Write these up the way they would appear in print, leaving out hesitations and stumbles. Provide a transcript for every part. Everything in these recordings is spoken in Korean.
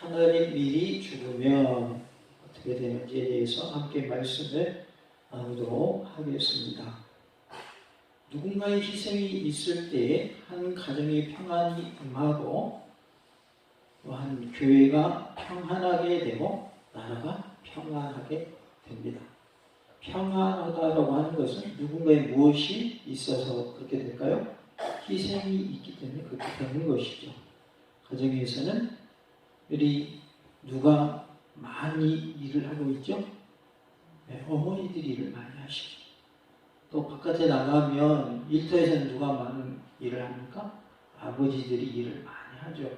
하나님 미리 죽으면 어떻게 되는지에 대해서 함께 말씀을 나누도록 하겠습니다. 누군가의 희생이 있을 때 한 가정의 평안이 임하고 또한 교회가 평안하게 되고 나라가 평안하게 됩니다. 평안하다라고 하는 것은 누군가의 무엇이 있어서 그렇게 될까요? 희생이 있기 때문에 그렇게 되는 것이죠. 가정에서는 우리 누가 많이 일을 하고 있죠? 네, 어머니들이 일을 많이 하시죠. 또 바깥에 나가면 일터에서는 누가 많은 일을 합니까? 아버지들이 일을 많이 하죠.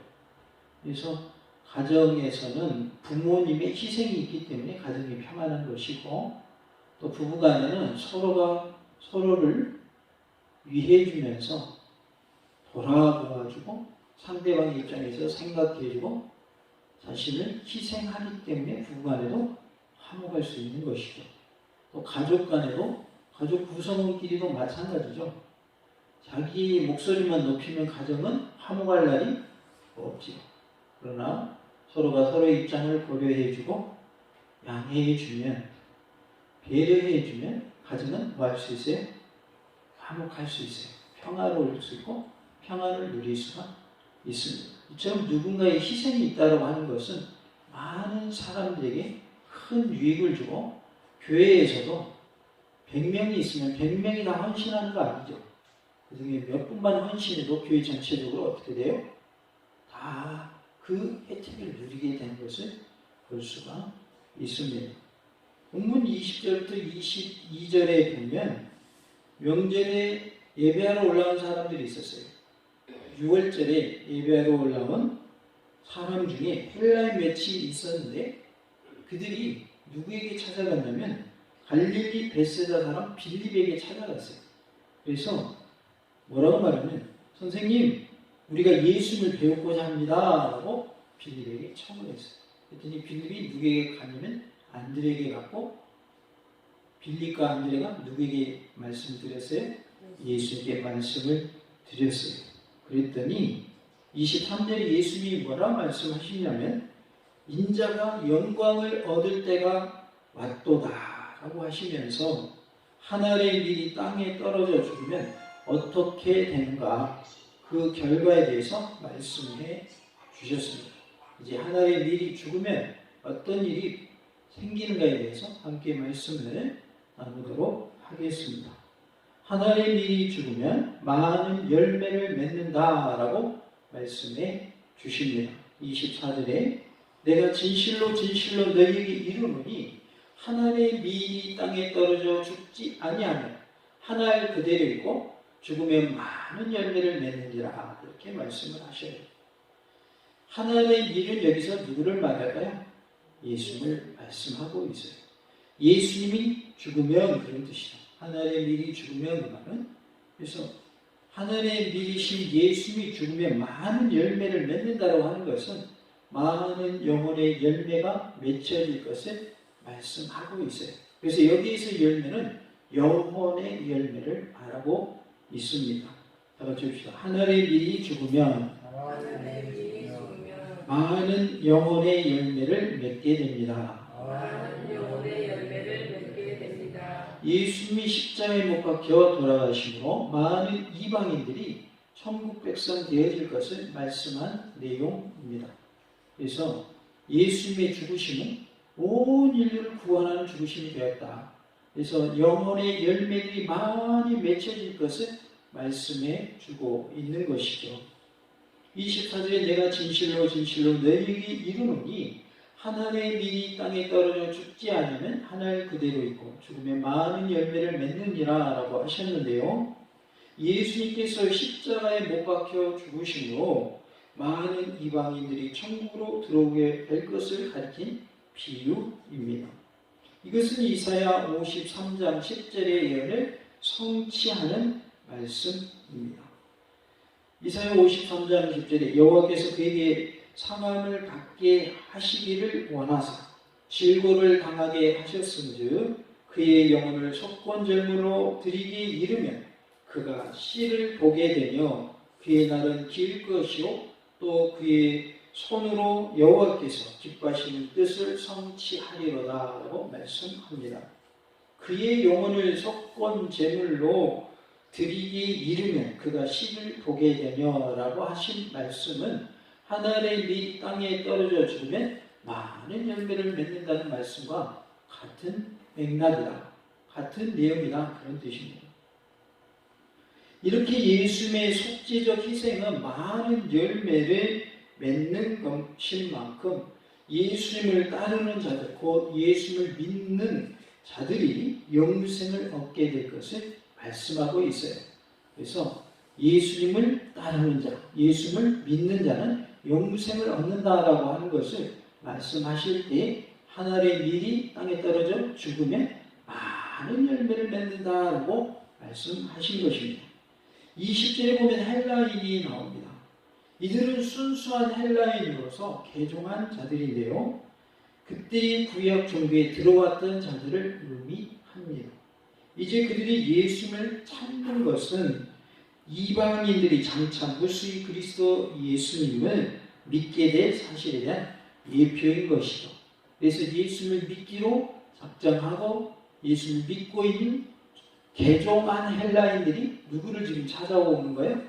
그래서 가정에서는 부모님의 희생이 있기 때문에 가정이 평안한 것이고, 또 부부간에는 서로가 서로를 위해주면서 돌아보아주고 상대방의 입장에서 생각해주고 자신을 희생하기 때문에 부부간에도 화목할 수 있는 것이죠. 또 가족 간에도, 가족 구성원끼리도 마찬가지죠. 자기 목소리만 높이면 가정은 화목할 날이 없지요. 그러나 서로가 서로의 입장을 고려해주고 양해해주면, 배려해주면 가정은 뭐 할 수 있어요? 화목할 수 있어요. 평화로울 수 있고 평안을 누릴 수가 있습니다. 이처럼 누군가의 희생이 있다고 하는 것은 많은 사람들에게 큰 유익을 주고, 교회에서도 100명이 있으면 100명이 다 헌신하는 거 아니죠. 그중에 몇 분만 헌신해도 교회 전체적으로 어떻게 돼요? 다 그 혜택을 누리게 되는 것을 볼 수가 있습니다. 본문 20절부터 22절에 보면 명절에 예배하러 올라온 사람들이 있었어요. 6월절에 예배하러 올라온 사람 중에 헬라인 맺이 있었는데 그들이 누구에게 찾아갔냐면 갈릴리 베세다 사람 빌립에게 찾아갔어요. 그래서 뭐라고 말하면, 선생님, 우리가 예수를 배우고자 합니다 라고 빌립에게 청을 했어요. 그랬더니 빌립이 누구에게 가냐면 안드레에게 갔고, 빌립과 안드레가 누구에게 말씀을 드렸어요? 예수에게 말씀을 드렸어요. 그랬더니 23절에 예수님이 뭐라 말씀하시냐면, 인자가 영광을 얻을 때가 왔도다 라고 하시면서 하늘의 밀이 땅에 떨어져 죽으면 어떻게 되는가, 그 결과에 대해서 말씀해 주셨습니다. 이제 하늘의 밀이 죽으면 어떤 일이 생기는가에 대해서 함께 말씀을 나누도록 하겠습니다. 하늘의 밀이 죽으면 많은 열매를 맺는다라고 말씀해 주십니다. 24절에 내가 진실로 진실로 너희에게 이르노니 하늘의 밀이 땅에 떨어져 죽지 아니하면 하늘 그대로 있고 죽으면 많은 열매를 맺는지라, 이렇게 말씀을 하셔요. 하늘의 밀은 여기서 누구를 말할까요? 예수님을 말씀하고 있어요. 예수님이 죽으면 그런 뜻이죠. 하늘의 밀이 죽으면 그 말은, 그래서 하늘의 밀이신 예수님이 죽으면 많은 열매를 맺는다고 하는 것은 많은 영혼의 열매가 맺혀질 것을 말씀하고 있어요. 그래서 여기에서 열매는 영혼의 열매를 말하고 있습니다. 다 같이 봅시다. 하늘의 밀이 죽으면 많은 영혼의 열매를 맺게 됩니다. 예수님이 십자가에 못 박혀 돌아가심으로 많은 이방인들이 천국 백성 되어질 것을 말씀한 내용입니다. 그래서 예수님의 죽으심은 온 인류를 구원하는 죽으심이 되었다. 그래서 영혼의 열매들이 많이 맺혀질 것을 말씀해 주고 있는 것이죠. 24절에 내가 진실로 진실로 너희에게 이르노니 하늘의 밀이 땅에 떨어져 죽지 않으면 하늘 그대로 있고 죽으면 많은 열매를 맺느니라 라고 하셨는데요. 예수님께서 십자가에 못 박혀 죽으심으로 많은 이방인들이 천국으로 들어오게 될 것을 가리킨 비유입니다. 이것은 이사야 53장 10절의 예언을 성취하는 말씀입니다. 이사야 53장 10절에 여호와께서 그에게 상함을 받게 하시기를 원하사 질고를 당하게 하셨은즉 그의 영혼을 속건절무로 드리기에 이르면 그가 씨를 보게 되며 그의 날은 길 것이요 또 그의 손으로 여호와께서 기뻐하시는 뜻을 성취하리로다라고 말씀합니다. 그의 영혼을 속건 제물로 드리기 이르면 그가 씨를 보게 되며라고 하신 말씀은 하늘의 밀이 땅에 떨어져 죽으면 많은 열매를 맺는다는 말씀과 같은 맥락이다, 같은 내용이다, 그런 뜻입니다. 이렇게 예수님의 속죄적 희생은 많은 열매를 맺는 것인 만큼 예수님을 따르는 자들, 곧 예수님을 믿는 자들이 영생을 얻게 될 것을 말씀하고 있어요. 그래서 예수님을 따르는 자, 예수님을 믿는 자는 영생을 얻는다라고 하는 것을 말씀하실 때 하늘의 밀이 땅에 떨어져 죽으면 많은 열매를 맺는다라고 말씀하신 것입니다. 20절에 보면 헬라인이 나옵니다. 이들은 순수한 헬라인으로서 개종한 자들인데요, 그때의 구약 종교에 들어왔던 자들을 의미합니다. 이제 그들이 예수님을 찾는 것은 이방인들이 장차 무수히 그리스도 예수님을 믿게 될 사실에 대한 예표인 것이죠. 그래서 예수님을 믿기로 작정하고 예수님을 믿고 있는 개종한 헬라인들이 누구를 지금 찾아오는 거예요?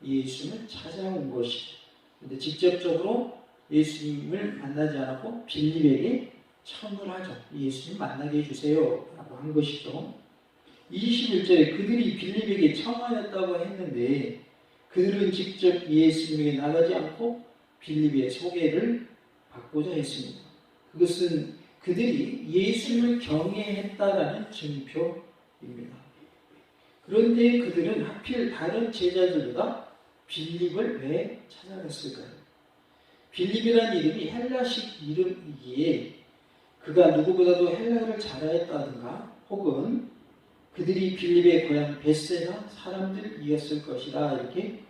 예수님을 찾아온 것이죠. 그런데 직접적으로 예수님을 만나지 않았고 빌립에게 청을 하죠. 예수님 만나게 해주세요 라고 한 것이죠. 21절에 그들이 빌립에게 청하였다고 했는데 그들은 직접 예수님에게 나가지 않고 빌립의 소개를 받고자 했습니다. 그것은 그들이 예수님을 경외했다라는 증표입니다. 그런데 그들은 하필 다른 제자들보다 빌립을 왜 찾아갔을까요? 빌립이라는 이름이 헬라식 이름이기에 그가 누구보다도 헬라어를 잘하였다든가 혹은 그들이 빌립의 고향 벳세다 사람들이었을 것이다, 이렇게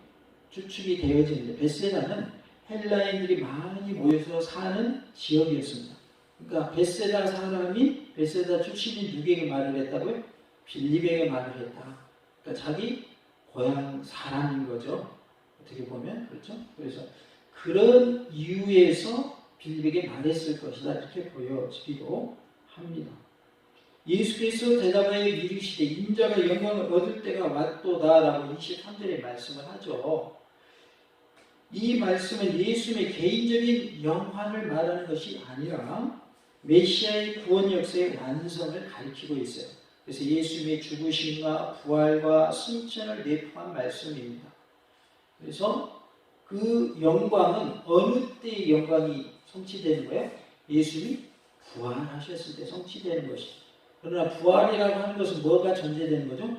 추측이 되어지는데, 벳세다는 헬라인들이 많이 모여서 사는 지역이었습니다. 그러니까 벳세다 사람이, 벳세다 출신이 누구에게 말을 했다고요? 빌립에게 말을 했다. 그러니까 자기 고향 사람인 거죠. 어떻게 보면. 그렇죠? 그래서 그런 이유에서 빌립에게 말했을 것이다, 이렇게 보여지기도 합니다. 예수께서 대답하여 이르시되 인자가 영광을 얻을 때가 왔도다라고 23절에 말씀을 하죠. 이 말씀은 예수님의 개인적인 영광을 말하는 것이 아니라 메시아의 구원 역사의 완성을 가리키고 있어요. 그래서 예수님의 죽으심과 부활과 승천을 내포한 말씀입니다. 그래서 그 영광은 어느 때의 영광이 성취되는 거예요? 예수님이 부활하셨을 때 성취되는 것이죠. 그러나 부활이라고 하는 것은 뭐가 전제되는 거죠?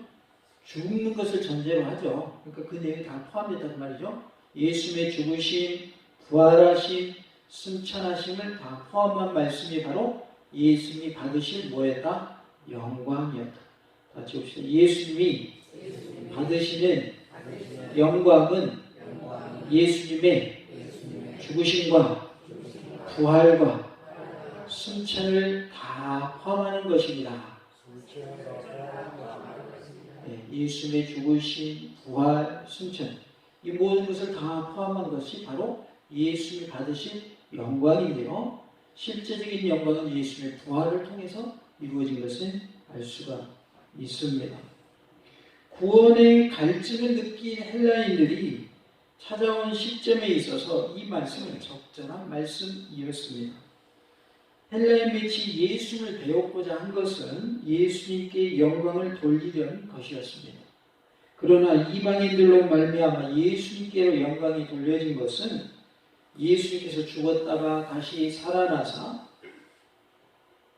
죽는 것을 전제로 하죠. 그러니까 그 내용이 다 포함됐단 말이죠. 예수님의 죽으심, 부활하심, 승천하심을 다 포함한 말씀이 바로 예수님이 받으실 뭐였다? 영광이었다. 같이 봅시다. 예수님이 받으시는 영광은 예수님의 죽으심과 부활과 승천을 다 포함하는 것입니다. 네, 예수님의 죽으심, 부활, 승천, 이 모든 것을 다 포함한 것이 바로 예수님이 받으신 영광인데요, 실제적인 영광은 예수님의 부활을 통해서 이루어진 것을 알 수가 있습니다. 구원의 갈증을 느낀 헬라인들이 찾아온 시점에 있어서 이 말씀은 적절한 말씀이었습니다. 헬라인 맺이 예수님을 배웠고자 한 것은 예수님께 영광을 돌리려는 것이었습니다. 그러나 이방인들로 말미암아 예수님께로 영광이 돌려진 것은 예수님께서 죽었다가 다시 살아나사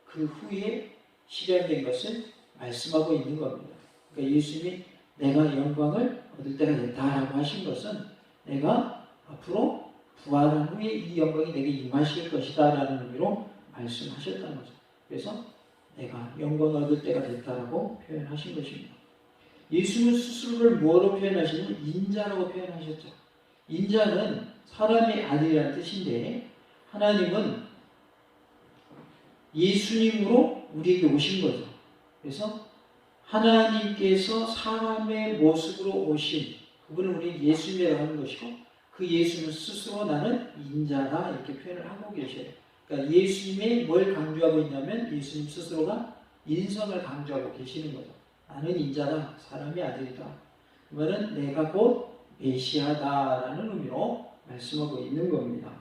그 후에 실현된 것을 말씀하고 있는 겁니다. 그러니까 예수님이 내가 영광을 얻을 때가 됐다라고 하신 것은 내가 앞으로 부활한 후에 이 영광이 내게 임하실 것이다 라는 의미로 말씀하셨다는 거죠. 그래서 내가 영광을 얻을 때가 됐다라고 표현하신 것입니다. 예수는 스스로를 뭐로 표현하시냐면 인자라고 표현하셨죠. 인자는 사람의 아들이라는 뜻인데 하나님은 예수님으로 우리에게 오신 거죠. 그래서 하나님께서 사람의 모습으로 오신 그분은 우리 예수님이라고 하는 것이고, 그 예수는 스스로 나는 인자다 이렇게 표현을 하고 계셔요. 그러니까 예수님이 뭘 강조하고 있냐면 예수님 스스로가 인성을 강조하고 계시는 거죠. 나는 인자다, 사람의 아들이다. 그 말은 내가 곧 메시아다라는 의미로 말씀하고 있는 겁니다.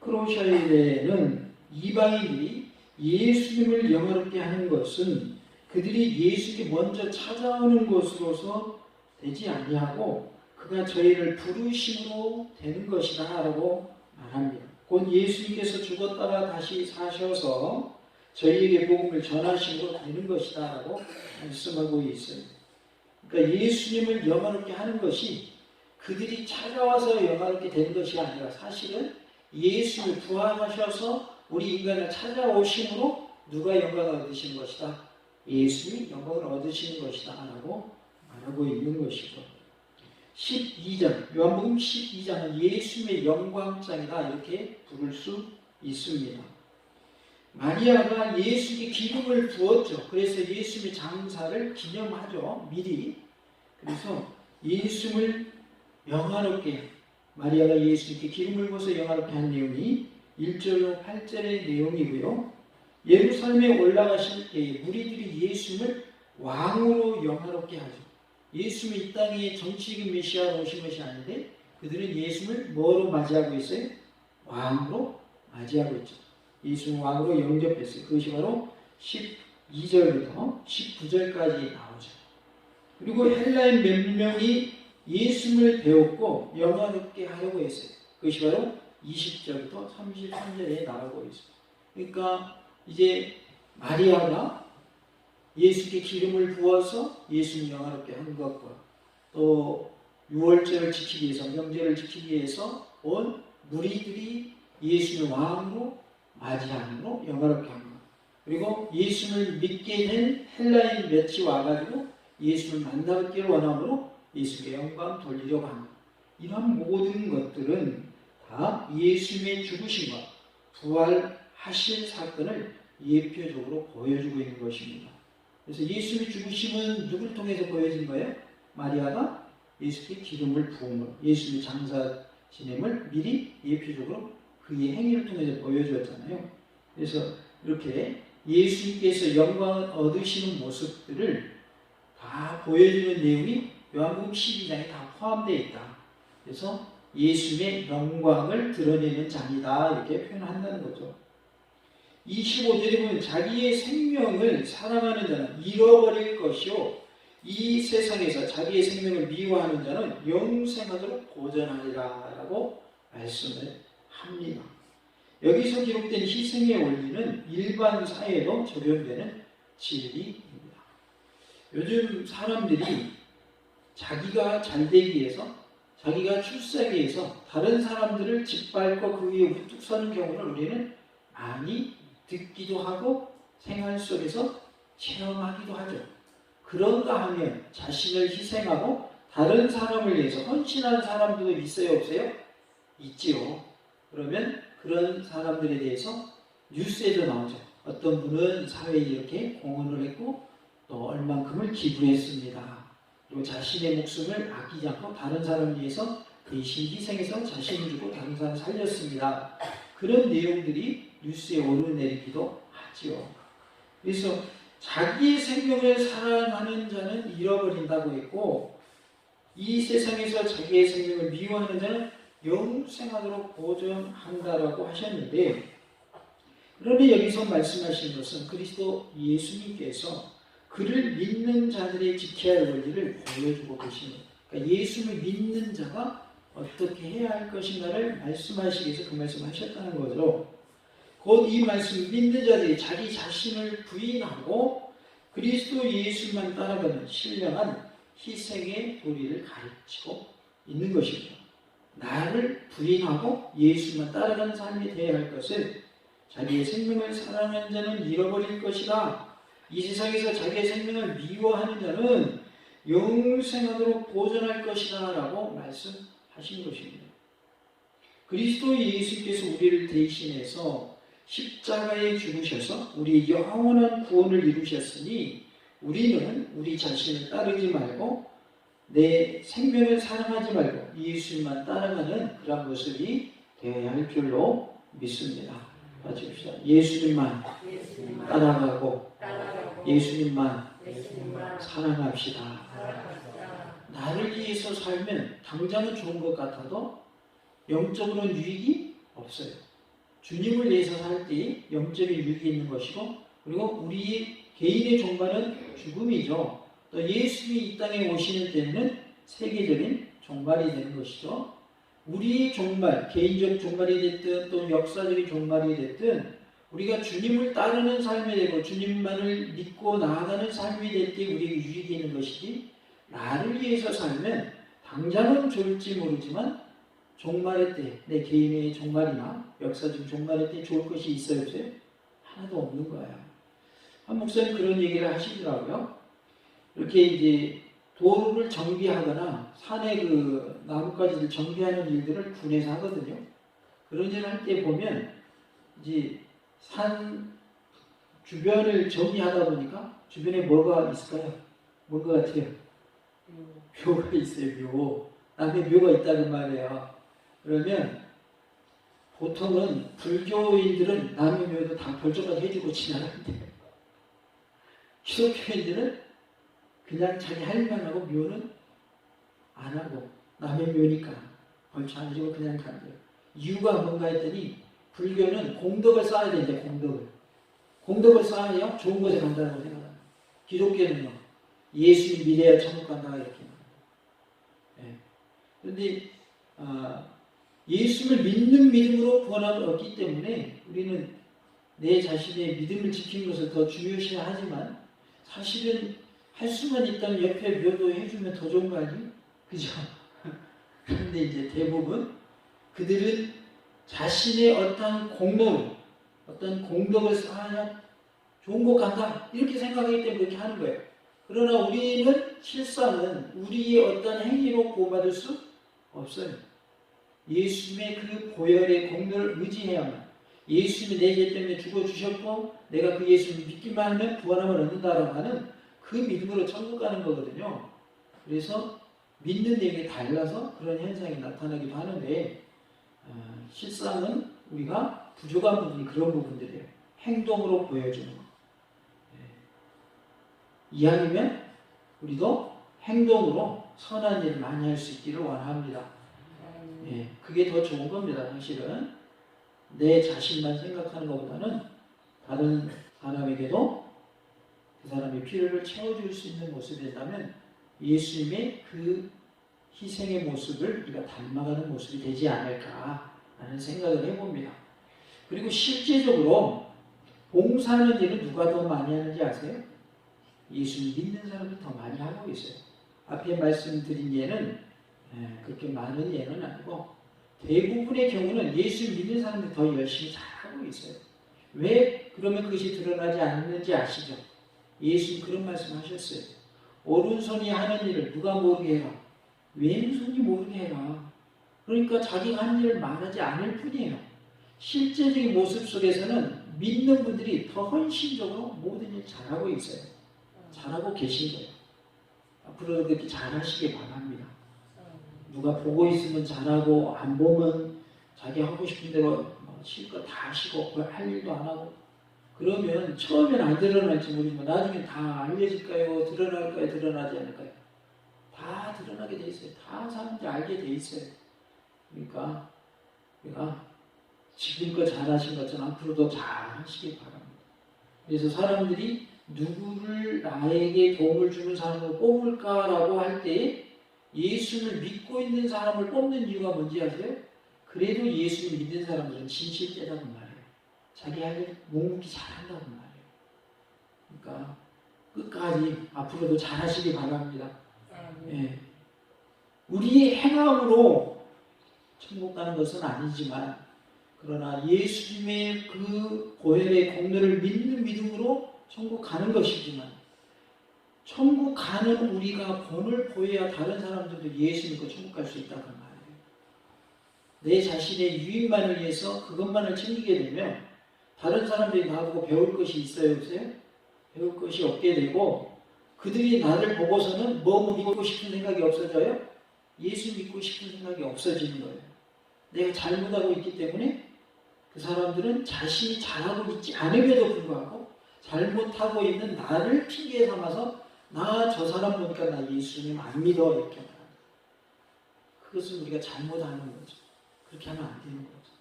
크로셔이레는 이방인이 예수님을 영화롭게 하는 것은 그들이 예수님이 먼저 찾아오는 것으로서 되지 아니하고 그가 저희를 부르심으로 되는 것이다 라고 말합니다. 곧 예수님께서 죽었다가 다시 사셔서 저희에게 복음을 전하심으로 되는 것이다 라고 말씀하고 있어요. 그러니까 예수님을 영화롭게 하는 것이 그들이 찾아와서 영화롭게 되는 것이 아니라 사실은 예수님을 부활하셔서 우리 인간을 찾아오심으로 누가 영광을 얻으시는 것이다? 예수님이 영광을 얻으시는 것이다 라고 말하고 있는 것이죠. 12장, 요한복음 12장은 예수님의 영광장이다 이렇게 부를 수 있습니다. 마리아가 예수님께 기름을 부었죠. 그래서 예수님의 장사를 기념하죠. 미리. 그래서 예수님을 영화롭게 마리아가 예수님께 기름을 부어서 영화롭게 한 내용이 1절로 8절의 내용이고요. 예루살렘에 올라가실 때 무리들이 예수님을 왕으로 영화롭게 하죠. 예수님이 이 땅에 정치적인 메시아로 오신 것이 아닌데 그들은 예수님을 뭐로 맞이하고 있어요? 왕으로 맞이하고 있죠. 예수님 왕으로 영접했어요. 그것이 바로 12절부터 19절까지 나오죠. 그리고 헬라인 몇 명이 예수님을 배웠고 영화롭게 하려고 했어요. 그것이 바로 20절부터 33절에 나오고 있어요. 그러니까 이제 마리아가 예수께 기름을 부어서 예수님 영화롭게 한 것과 또 6월절을 지키기 위해서 명절을 지키기 위해서 온 무리들이 예수님을 왕으로 맞이함으로 영화롭게 한 것. 그리고 예수님을 믿게 된 헬라인 몇이 와가지고 예수님을 만나기를 원함으로 예수님께 영광 돌리려고 하는 것. 이런 모든 것들은 다 예수님의 죽으심과 부활하실 사건을 예표적으로 보여주고 있는 것입니다. 그래서 예수님의 죽으심은 누구를 통해서 보여진 거예요? 마리아가 예수께 기름을 부음으로 예수님의 장사 지냄을 미리 예표적으로 그의 행위를 통해서 보여주었잖아요. 그래서 이렇게 예수님께서 영광을 얻으시는 모습들을 다 보여주는 내용이 요한복음 12장에 다 포함되어 있다. 그래서 예수님의 영광을 드러내는 장이다 이렇게 표현한다는 거죠. 25절에 보면 자기의 생명을 사랑하는 자는 잃어버릴 것이요 이 세상에서 자기의 생명을 미워하는 자는 영생하도록 보전하리라 라고 말씀을 합니다. 여기서 기록된 희생의 원리는 일반 사회에도 적용되는 진리입니다. 요즘 사람들이 자기가 잘되기 위해서 자기가 출세하기 위해서 다른 사람들을 짓밟고 그 위에 우뚝 서는 경우를 우리는 많이 듣기도 하고 생활 속에서 체험하기도 하죠. 그런가 하면 자신을 희생하고 다른 사람을 위해서 헌신하는 사람들도 있어요, 없어요? 있지요. 그러면 그런 사람들에 대해서 뉴스에도 나오죠. 어떤 분은 사회에 이렇게 공헌을 했고 또 얼만큼을 기부했습니다. 그리고 자신의 목숨을 아끼지 않고 다른 사람을 위해서 대신 희생해서 자신을 주고 다른 사람을 살렸습니다. 그런 내용들이 뉴스에 오르내리기도 하지요. 그래서 자기의 생명을 사랑하는 자는 잃어버린다고 했고 이 세상에서 자기의 생명을 미워하는 자는 영생하도록 보존한다라고 하셨는데 그런데 여기서 말씀하신 것은 그리스도 예수님께서 그를 믿는 자들의 지켜야 할 원리를 보여주고 계십니다. 그러니까 예수를 믿는 자가 어떻게 해야 할 것인가를 말씀하시기 위해서 그 말씀을 하셨다는 거죠. 곧 이 말씀 믿는 자들이 자기 자신을 부인하고 그리스도 예수만 따라가는 신령한 희생의 도리를 가르치고 있는 것입니다. 나를 부인하고 예수만 따라가는 삶이 되어야 할 것을 자기의 생명을 사랑하는 자는 잃어버릴 것이다. 이 세상에서 자기의 생명을 미워하는 자는 영생하도록 보존할 것이다 라고 말씀하신 것입니다. 그리스도 예수께서 우리를 대신해서 십자가에 죽으셔서 우리의 영원한 구원을 이루셨으니 우리는 우리 자신을 따르지 말고 내 생명을 사랑하지 말고 예수님만 따라가는 그런 모습이 되어야 할 줄로 믿습니다. 같이 봅시다. 예수님만 따라가고 예수님만 사랑합시다. 나를 위해서 살면 당장은 좋은 것 같아도 영적으로는 유익이 없어요. 주님을 위해서 살 때 영적인 유익이 있는 것이고, 그리고 우리 개인의 종말은 죽음이죠. 또 예수님이 이 땅에 오시는 때는 세계적인 종말이 되는 것이죠. 우리의 종말, 개인적 종말이 됐든 또 역사적인 종말이 됐든 우리가 주님을 따르는 삶이 되고 주님만을 믿고 나아가는 삶이 될 때 우리에게 유익이 있는 것이지, 나를 위해서 살면 당장은 좋을지 모르지만 종말의 때, 내 개인의 종말이나 역사적인 종말의 때 좋을 것이 있어요, 없어요? 하나도 없는 거예요. 한 목사님 그런 얘기를 하시더라고요. 이렇게 이제 도로를 정비하거나 산의 그 나뭇가지를 정비하는 일들을 군에서 하거든요. 그런 일을 할 때 보면 이제 산 주변을 정비하다 보니까 주변에 뭐가 있을까요? 뭔가 같아요? 묘가 있어요, 묘. 남의 묘가 있다는 말이에요. 그러면 보통은 불교인들은 남의 묘도 다 별조까지 해주고 지나가는데 기독교인들은 그냥 자기 할 만하고 묘는 안 하고 남의 묘니까 벌초 안 해주고 그냥 간대요. 이유가 뭔가 했더니 불교는 공덕을 쌓아야 되는데 공덕을 쌓아야 좋은 곳에 간다고 생각합니다. 기독교는요, 예수님 믿어야 천국 간다 이렇게 말합니다. 그런데 예수를 믿는 믿음으로 구원함을 얻기 때문에 우리는 내 자신의 믿음을 지키는 것을 더 중요시하지만 사실은 할 수만 있다면 옆에 묘도 해주면 더 좋은 거 아니에요? 그죠? 그런데 이제 대부분 그들은 자신의 어떤 공덕을 쌓아야 좋은 곳 간다 이렇게 생각하기 때문에 그렇게 하는 거예요. 그러나 우리는 실상은 우리의 어떤 행위로 구원받을 수 없어요. 예수님의 그 보혈의 공덕을 의지해야만, 예수님이 내 죄 때문에 죽어주셨고 내가 그 예수님을 믿기만 하면 구원함을 얻는다라고 하는 그 믿음으로 천국 가는 거거든요. 그래서 믿는 내용이 달라서 그런 현상이 나타나기도 하는데 실상은 우리가 부족한 부분이 그런 부분들이에요. 행동으로 보여주는 거. 이왕이면 우리도 행동으로 선한 일을 많이 할 수 있기를 원합니다. 그게 더 좋은 겁니다. 사실은 내 자신만 생각하는 것보다는 다른 사람에게도 그 사람의 필요를 채워줄 수 있는 모습이 된다면 예수님의 그 희생의 모습을 우리가 닮아가는 모습이 되지 않을까 하는 생각을 해봅니다. 그리고 실제적으로 봉사하는 일을 누가 더 많이 하는지 아세요? 예수님 믿는 사람이 더 많이 하고 있어요. 앞에 말씀드린 예는 그렇게 많은 예는 아니고 대부분의 경우는 예수 믿는 사람들이 더 열심히 잘하고 있어요. 왜 그러면 그것이 드러나지 않는지 아시죠? 예수님 그런 말씀하셨어요. 오른손이 하는 일을 누가 모르게 해라. 왼손이 모르게 해라. 그러니까 자기가 하는 일을 말하지 않을 뿐이에요. 실제적인 모습 속에서는 믿는 분들이 더 헌신적으로 모든 일 잘하고 있어요. 잘하고 계신 거예요. 앞으로 그렇게 잘하시길 바랍니다. 누가 보고 있으면 잘하고 안 보면 자기 하고 싶은 대로 실컷 다 하시고 그걸 할 일도 안 하고 그러면 처음엔 안 드러날지 모르지만 나중에 다 알려질까요? 드러날까요? 드러나지 않을까요? 다 드러나게 돼 있어요. 다 사람들이 알게 돼 있어요. 그러니까 우리가 지금껏 잘하신 것처럼 앞으로도 잘하시길 바랍니다. 그래서 사람들이 누구를 나에게 도움을 주는 사람을 뽑을까라고 할 때 예수를 믿고 있는 사람을 뽑는 이유가 뭔지 아세요? 그래도 예수를 믿는 사람들은 진실되다는 말이에요. 자기 할 일 묵묵히 잘한다는 말이에요. 그러니까 끝까지 앞으로도 잘하시기 바랍니다. 우리의 행함으로 천국 가는 것은 아니지만 그러나 예수님의 그 보혈의 공로를 믿는 믿음으로 천국 가는 것이지만 천국 가는 우리가 본을 보여야 다른 사람들도 예수 믿고 천국 갈 수 있다는 말이에요. 내 자신의 유익만을 위해서 그것만을 챙기게 되면 다른 사람들이 나보고 배울 것이 있어요, 없어요? 배울 것이 없게 되고 그들이 나를 보고서는 뭐 믿고 싶은 생각이 없어져요? 예수 믿고 싶은 생각이 없어지는 거예요. 내가 잘못하고 있기 때문에 그 사람들은 자신이 잘하고 있지 않음에도 불구하고 잘못하고 있는 나를 핑계 삼아서 나 저 사람 보니까 나 예수님 안 믿어 이렇게 말합니다. 그것은 우리가 잘못하는 거죠. 그렇게 하면 안 되는 거죠.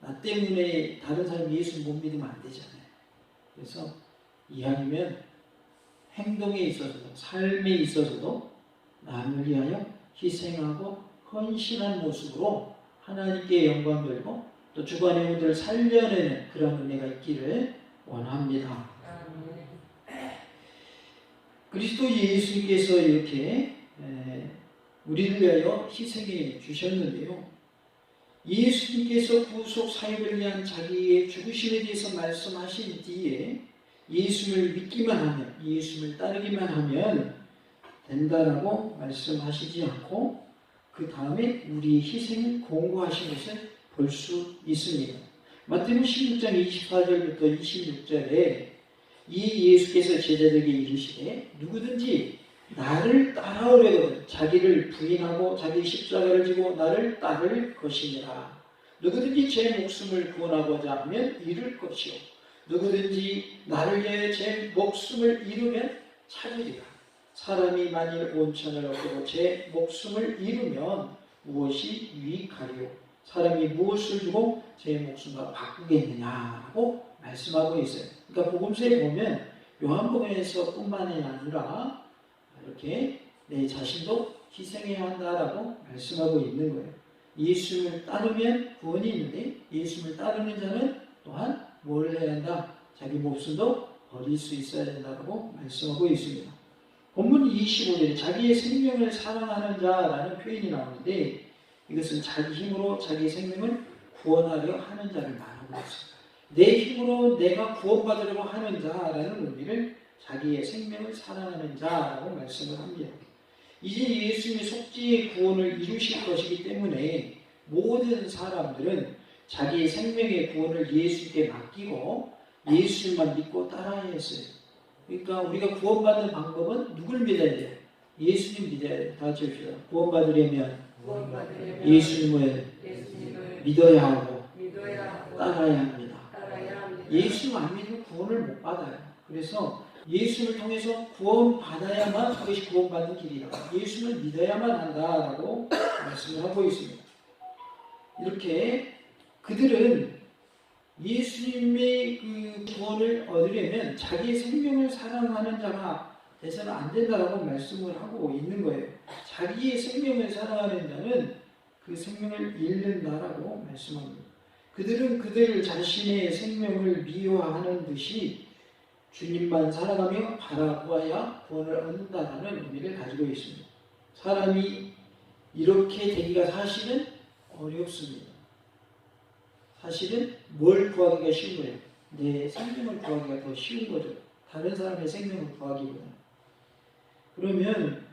나 때문에 다른 사람이 예수 못 믿으면 안 되잖아요. 그래서 이왕이면 행동에 있어서도 삶에 있어서도 남을 위하여 희생하고 헌신한 모습으로 하나님께 영광 돌리고 또 주관의 영혼들을 살려내는 그런 은혜가 있기를 원합니다. 그리스도 예수님께서 이렇게 우리를 위하여 희생해 주셨는데요. 예수님께서 구속 사역을 위한 자기의 죽으심에 대해서 말씀하신 뒤에 예수를 믿기만 하면, 예수를 따르기만 하면 된다라고 말씀하시지 않고 그 다음에 우리의 희생을 공고하신 것을 볼 수 있습니다. 마태복음 16장 24절부터 26절에 이 예수께서 제자들에게 이르시되 누구든지 나를 따라오려거든 자기를 부인하고 자기 십자가를 지고 나를 따를 것이니라. 누구든지 제 목숨을 구원하고자 하면 잃을 것이요 누구든지 나를 위하여 제 목숨을 잃으면 찾으리라. 사람이 만일 온천을 얻고 제 목숨을 잃으면 무엇이 유익하리요? 사람이 무엇을 주고 제 목숨과 바꾸겠느냐라고 말씀하고 있어요. 그러니까 복음서에 보면 요한복음에서 뿐만이 아니라 이렇게 내 자신도 희생해야 한다라고 말씀하고 있는 거예요. 예수를 따르면 구원이 있는데 예수를 따르는 자는 또한 뭘 해야 한다? 자기 목숨도 버릴 수 있어야 된다고 말씀하고 있습니다. 본문 25절에 자기의 생명을 사랑하는 자라는 표현이 나오는데 이것은 자기 힘으로 자기 생명을 구원하려 하는 자를 말하고 있습니다. 내 힘으로 내가 구원받으려고 하는 자라는 의미를 자기의 생명을 사랑하는 자라고 말씀을 합니다. 이제 예수님의 속죄의 구원을 이루실 것이기 때문에 모든 사람들은 자기의 생명의 구원을 예수께 맡기고 예수만 믿고 따라야 했어요. 그러니까 우리가 구원받는 방법은 누굴 믿어야 돼요? 예수님 믿어야 돼요. 다 같이 합시다. 구원받으려면 예수님을 믿어야 하고 따라야 합니다. 예수 안 믿으면 구원을 못 받아요. 그래서 예수를 통해서 구원받아야만 그것이 구원받는 길이다. 예수를 믿어야만 한다라고 말씀을 하고 있습니다. 이렇게 그들은 예수님의 그 구원을 얻으려면 자기의 생명을 사랑하는 자가 돼서는 안 된다라고 말씀을 하고 있는 거예요. 자기의 생명을 사랑하는 자는 그 생명을 잃는다라고 말씀합니다. 그들은 그들 자신의 생명을 미워하는 듯이 주님만 살아가며 바라보아야 구원을 얻는다라는 의미를 가지고 있습니다. 사람이 이렇게 되기가 사실은 어렵습니다. 사실은 뭘 구하기가 쉬운 거예요? 내 생명을 구하기가 더 쉬운 거죠. 다른 사람의 생명을 구하기보다. 그러면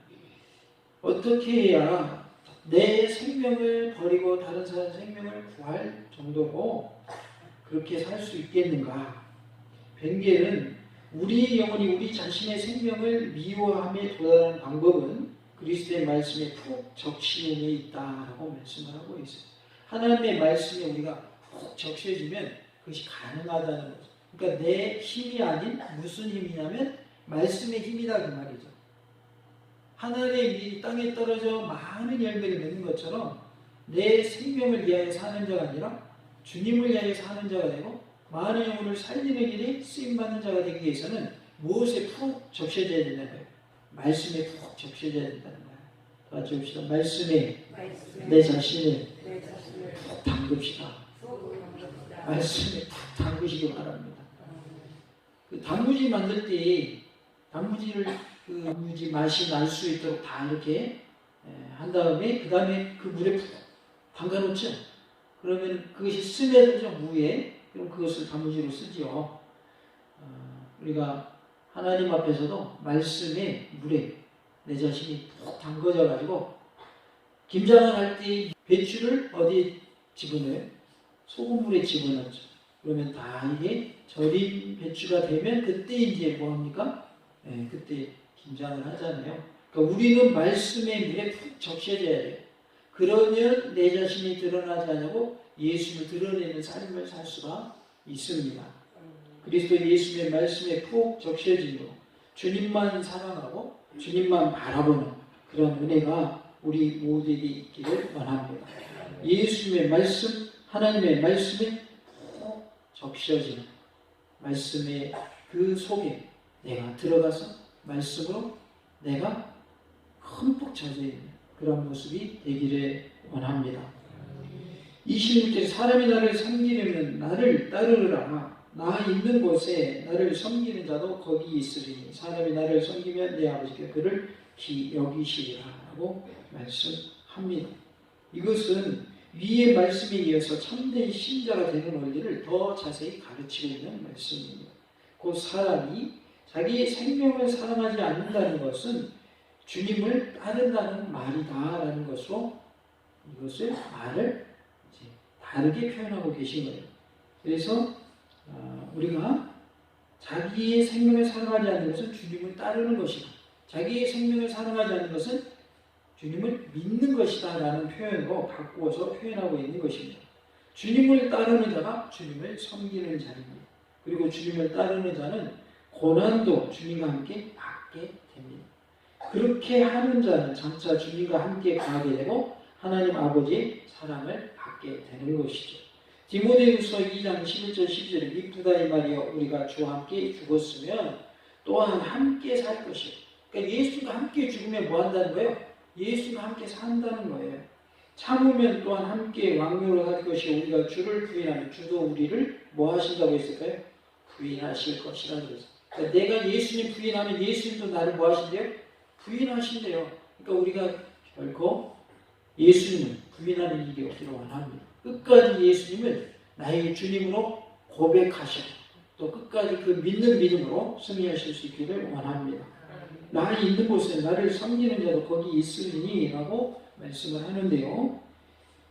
어떻게 해야 내 생명을 버리고 다른 사람의 생명을 구할 정도로 그렇게 살 수 있겠는가? 벤겔은 우리의 영혼이 우리 자신의 생명을 미워함에 도달하는 방법은 그리스도의 말씀에 푹 적시는 데 있다라고 말씀을 하고 있어요. 하나님의 말씀에 우리가 푹 적셔지면 그것이 가능하다는 거죠. 그러니까 내 힘이 아닌 무슨 힘이냐면 말씀의 힘이다 그 말이죠. 하늘의 땅에 떨어져 많은 열매를 맺는 것처럼 내 생명을 위하여 사는 자가 아니라 주님을 위하여 사는 자가 되고 많은 영혼을 살리는 길에 쓰임받는 자가 되기 위해서는 무엇에 푹 적셔져야 된다는 거예요? 말씀에 푹 적셔져야 된다는 거예요. 다 같이 봅시다. 말씀에 내 자신을 푹 담급시다. 말씀에 푹 담그시기 바랍니다. 그 단무지 만들 때 단무지를 그 단무지 맛이 날 수 있도록 다 이렇게 한 다음에 그 다음에 그 물에 푹 담가 놓죠. 그러면 그것이 스며들죠 무에. 그럼 그것을 단무지로 쓰지요. 우리가 하나님 앞에서도 말씀에 물에 내 자신이 푹 담궈져 가지고 김장을 할 때 배추를 어디에 집어넣어요? 소금물에 집어넣죠. 그러면 다 이게 절인 배추가 되면 그때 이제 뭐합니까? 그때 김장을 하잖아요. 그러니까 우리는 말씀의 물에 푹 적셔져야 돼요. 그러면 내 자신이 드러나지 않고 예수를 드러내는 삶을 살 수가 있습니다. 그리스도 예수의 말씀에 푹 적셔지므로 주님만 사랑하고 주님만 바라보는 그런 은혜가 우리 모두에게 있기를 원합니다. 예수의 말씀, 하나님의 말씀에 푹 적셔지는 말씀의 그 속에 내가 들어가서 말씀으로 내가 흠뻑 젖어 있는 그런 모습이 되기를 원합니다. 26절에 사람이 나를 섬기려면 나를 따르라. 나 있는 곳에 나를 섬기는 자도 거기 있으리니 사람이 나를 섬기면 내 아버지께 그를 여기시리라 라고 말씀합니다. 이것은 위의 말씀에 이어서 참된 신자가 되는 원리를 더 자세히 가르치고 있는 말씀입니다. 그 사람이 자기의 생명을 사랑하지 않는다는 것은 주님을 따른다는 말이다라는 것으로 이것을 말을 다르게 표현하고 계신 거예요. 그래서 우리가 자기의 생명을 사랑하지 않는 것은 주님을 따르는 것이다. 자기의 생명을 사랑하지 않는 것은 주님을 믿는 것이다 라는 표현으로 바꾸어서 표현하고 있는 것입니다. 주님을 따르는 자가 주님을 섬기는 자입니다. 그리고 주님을 따르는 자는 고난도 주님과 함께 받게 됩니다. 그렇게 하는 자는 장차 주님과 함께 가게 되고 하나님 아버지의 사랑을 받게 되는 것이죠. 디모데후서 2장 11절 12절에 미쁘다 이 말이여 우리가 주와 함께 죽었으면 또한 함께 살 것이요. 그러니까 예수님과 함께 죽으면 뭐 한다는 거예요? 예수님과 함께 산다는 거예요. 참으면 또한 함께 왕노로 할 것이요 우리가 주를 부인하면 주도 우리를 뭐 하신다고 했을까요? 부인하실 것이라고 했어요. 그러니까 내가 예수님 부인하면 예수님도 나를 뭐 하신대요? 부인하신대요. 그러니까 우리가 결코 예수님을 부인하는 일이 없기를 원합니다. 끝까지 예수님을 나의 주님으로 고백하셔 또 끝까지 그 믿는 믿음으로 승리하실 수 있기를 원합니다. 나 있는 곳에 나를 섬기는 자도 거기 있으리니 라고 말씀을 하는데요.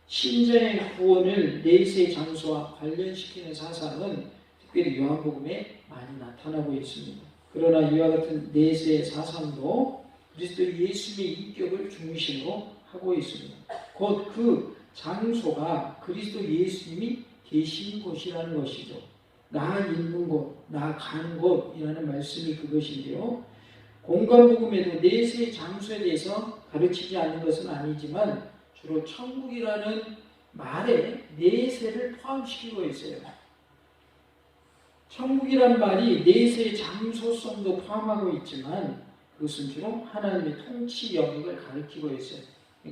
신자의 구원을 내세의 장소와 관련시키는 사상은 특별히 요한복음에 많이 나타나고 있습니다. 그러나 이와 같은 내세의 사상도 그리스도 예수님의 인격을 중심으로 하고 있습니다. 곧 그 장소가 그리스도 예수님이 계신 곳이라는 것이죠. 나 있는 곳, 나 가는 곳이라는 말씀이 그것인데요. 공간복음에도 내세의 장소에 대해서 가르치지 않는 것은 아니지만 주로 천국이라는 말에 내세를 포함시키고 있어요. 천국이란 말이 내세의 장소성도 포함하고 있지만 그것은 주로 하나님의 통치 영역을 가리키고 있어요.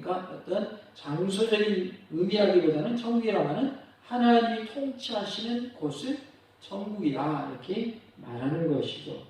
그러니까 어떤 장소적인 의미라기보다는 천국이라고 하는 하나님이 통치하시는 곳을 천국이다 이렇게 말하는 것이죠.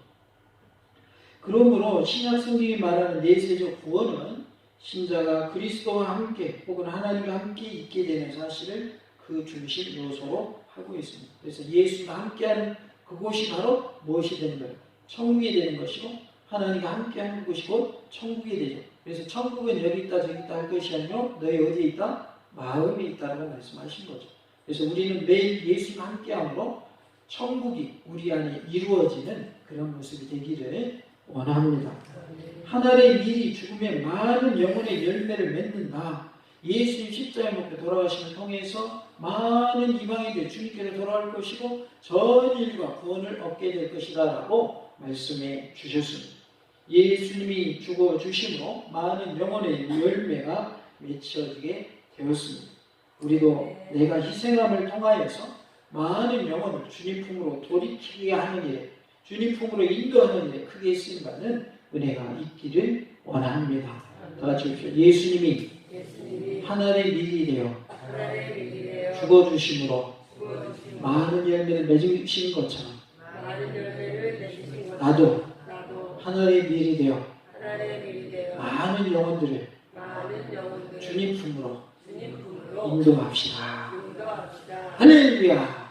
그러므로 신약 성경이 말하는 내세적 구원은 신자가 그리스도와 함께 혹은 하나님과 함께 있게 되는 사실을 그 중심 요소로 하고 있습니다. 그래서 예수님과 함께하는 그곳이 바로 무엇이 되는 거예요? 천국이 되는 것이고 하나님과 함께하는 그곳이 곧 천국이 되죠. 그래서 천국은 여기 있다 저기 있다 할 것이 아니요 너희 어디에 있다? 마음에 있다라고 말씀하신 거죠. 그래서 우리는 매일 예수님과 함께함으로 천국이 우리 안에 이루어지는 그런 모습이 되기를 원합니다. 하나님의 미리 죽음에 많은 영혼의 열매를 맺는다. 예수님 십자가에 못 돌아가심을 통해서 많은 이방인들 주님께로 돌아올 것이고 전 인류가 구원을 얻게 될 것이다 라고 말씀해 주셨습니다. 예수님이 죽어 주심으로 많은 영혼의 열매가 맺혀지게 되었습니다. 우리도 내가 희생함을 통하여서 많은 영혼을 주님 품으로 돌이키게 하는 일에 주님 품으로 인도하는 일에 크게 쓰임받는 은혜가 있기를 원합니다. 다 같이 봅시다. 예수님이 하나님의 밀이 되어 죽어주심으로 많은 열매를 맺으신 것처럼 나도 하나님의 밀이 되어 많은 영혼들을 주님 품으로 인도합시다. 할렐루야.